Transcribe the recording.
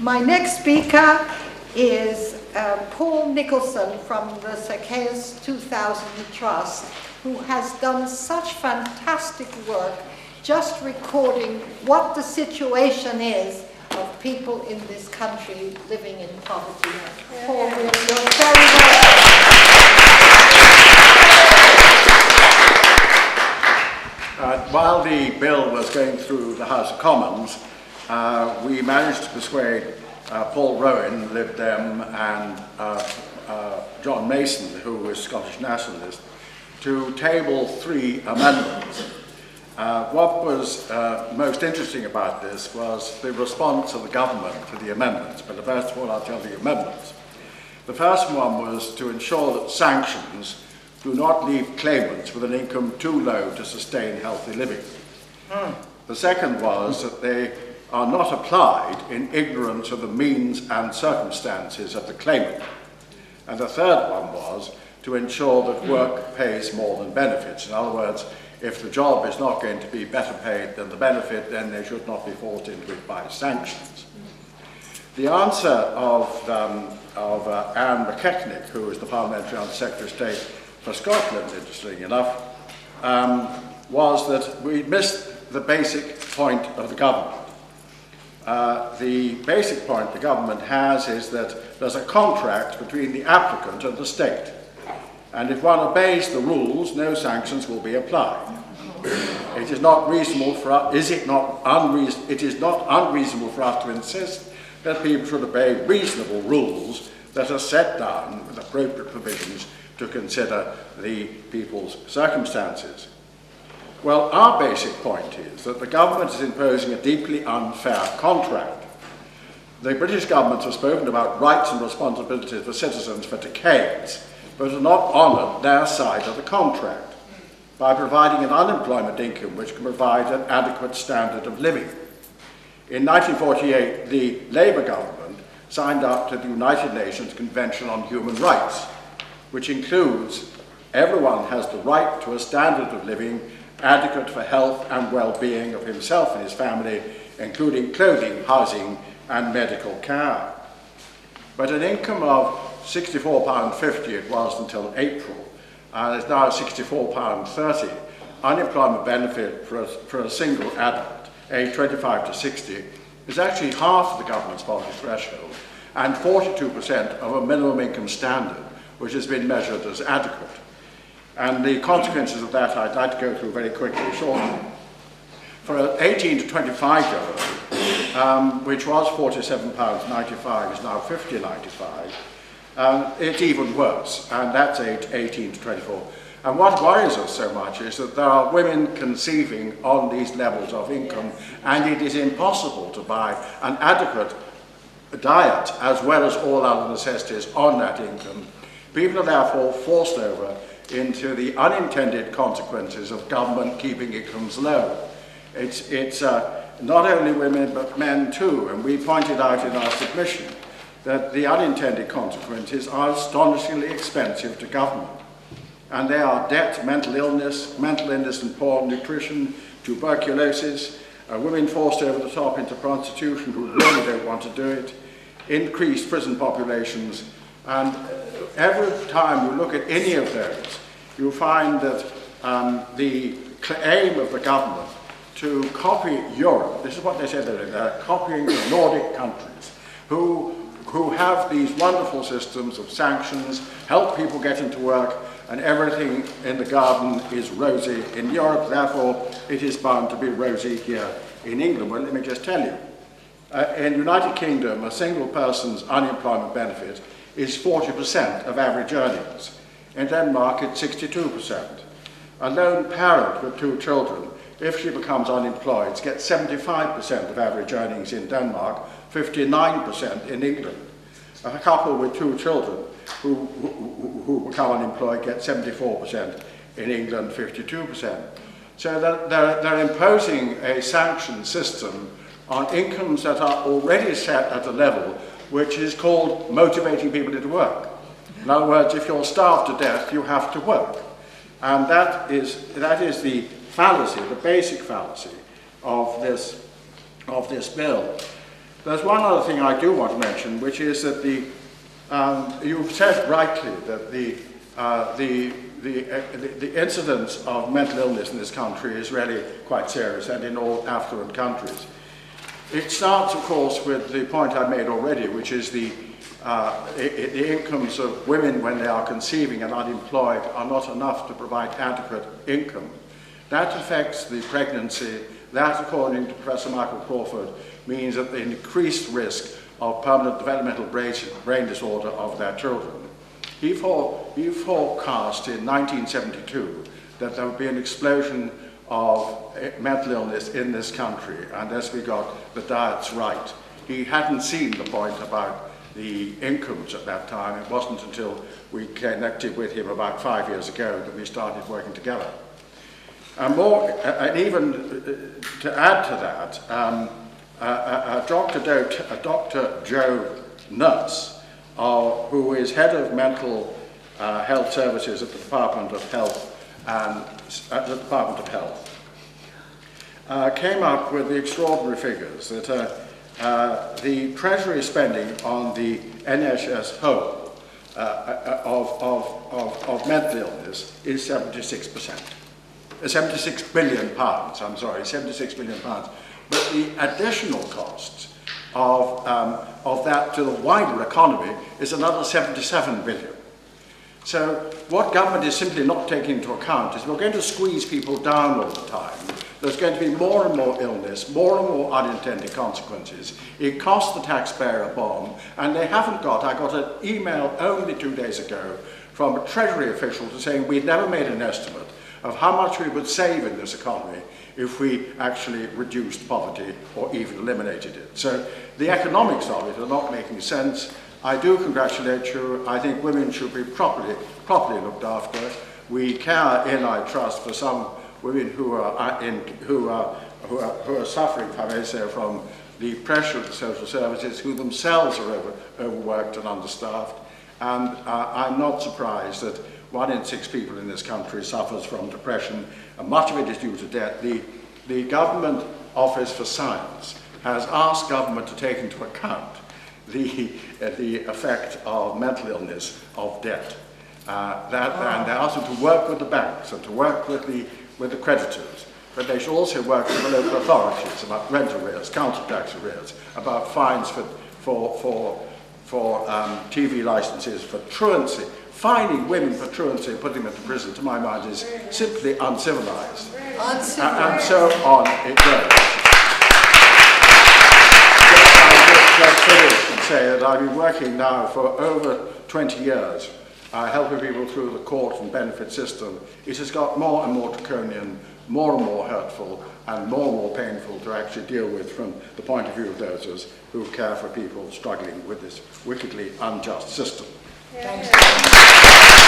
My next speaker is Paul Nicolson from the Zacchaeus 2000 Trust, who has done such fantastic work just recording what the situation is of people in this country living in poverty. Paul, you're very welcome. While the bill was going through the House of Commons, we managed to persuade Paul Rowan, Lib Dem, and John Mason, who was Scottish nationalist, to table 3 amendments. What was most interesting about this was the response of the government to the amendments, but first of all I'll tell the amendments. The first one was to ensure that sanctions do not leave claimants with an income too low to sustain healthy living. The second was that they are not applied in ignorance of the means and circumstances of the claimant. And the third one was to ensure that work pays more than benefits. In other words, if the job is not going to be better paid than the benefit, then they should not be forced into it by sanctions. The answer of Anne McKechnie, who is the Parliamentary Under Secretary of State for Scotland, interestingly enough, was that we missed the basic point of the government. The basic point the government has is that there's a contract between the applicant and the state. And if one obeys the rules, no sanctions will be applied. It is not reasonable for us, it is not unreasonable for us to insist that people should obey reasonable rules that are set down with appropriate provisions to consider the people's circumstances. Well, our basic point is that the government is imposing a deeply unfair contract. The British governments have spoken about rights and responsibilities for citizens for decades, but have not honoured their side of the contract by providing an unemployment income which can provide an adequate standard of living. In 1948, the Labour government signed up to the United Nations Convention on Human Rights, which includes everyone has the right to a standard of living adequate for health and well-being of himself and his family, including clothing, housing and medical care. But an income of £64.50 it was until April, and it's now £64.30. Unemployment benefit for a single adult, aged 25 to 60, is actually half of the government's poverty threshold and 42% of a minimum income standard, which has been measured as adequate. And the consequences of that I'd like to go through very quickly, shortly. For an 18 to 25-year-old, which was £47.95, is now £50.95, it's even worse, and that's age 18 to 24. And what worries us so much is that there are women conceiving on these levels of income, and it is impossible to buy an adequate diet as well as all other necessities on that income. People are therefore forced over into the unintended consequences of government keeping incomes low. It's not only women but men too, and we pointed out in our submission that the unintended consequences are astonishingly expensive to government. And they are debt, mental illness and poor nutrition, tuberculosis, women forced over the top into prostitution who really don't want to do it, increased prison populations, and every time you look at any of those, you find that the aim of the government to copy Europe, this is what they said they're copying the Nordic countries, who have these wonderful systems of sanctions, help people get into work, and everything in the garden is rosy in Europe, therefore it is bound to be rosy here in England. Well, let me just tell you. In the United Kingdom, a single person's unemployment benefit is 40% of average earnings. In Denmark, it's 62%. A lone parent with 2 children, if she becomes unemployed, gets 75% of average earnings in Denmark, 59% in England. A couple with 2 children who become unemployed get 74% in England, 52%. So they're imposing a sanction system on incomes that are already set at a level which is called motivating people into work. In other words, if you're starved to death, you have to work. And that is the fallacy, the basic fallacy of this bill. There's one other thing I do want to mention, which is that you've said rightly that the incidence of mental illness in this country is really quite serious, and in all affluent countries. It starts, of course, with the point I made already, which is the incomes of women when they are conceiving and unemployed are not enough to provide adequate income. That affects the pregnancy. That, according to Professor Michael Crawford, means that the increased risk of permanent developmental brain disorder of their children. He forecast in 1972 that there would be an explosion of mental illness in this country unless we got the diets right. He hadn't seen the point about the incomes at that time. It wasn't until we connected with him about 5 years ago that we started working together. And even to add to that, Dr. Joe Nurse, who is head of mental health services at the Department of Health, came up with the extraordinary figures that the Treasury spending on the NHS whole of mental illness is 76%. 76 billion pounds, I'm sorry, 76 billion pounds. But the additional costs of that to the wider economy is another 77 billion. So what government is simply not taking into account is we're going to squeeze people down all the time. There's going to be more and more illness, more and more unintended consequences. It costs the taxpayer a bomb, and they haven't got, I got an email only 2 days ago from a Treasury official saying we'd never made an estimate of how much we would save in this economy if we actually reduced poverty or even eliminated it. So the economics of it are not making sense. I do congratulate you. I think women should be properly looked after. We care in, I trust, for some women who are suffering, if I may say, from the pressure of the social services, who themselves are overworked and understaffed. And I'm not surprised that 1 in 6 people in this country suffers from depression, and much of it is due to debt. The Government Office for Science has asked government to take into account the effect of mental illness of debt. And they asked them to work with the banks and to work with the creditors, but they should also work with the local authorities about rent arrears, council tax arrears, about fines for TV licenses for truancy. Fining women for truancy and putting them into prison, to my mind, is simply uncivilized. And so on it goes. Just finish and say that I've been working now for over 20 years, helping people through the court and benefit system. It has got more and more draconian, more and more hurtful, and more painful to actually deal with from the point of view of those who care for people struggling with this wickedly unjust system. Thanks.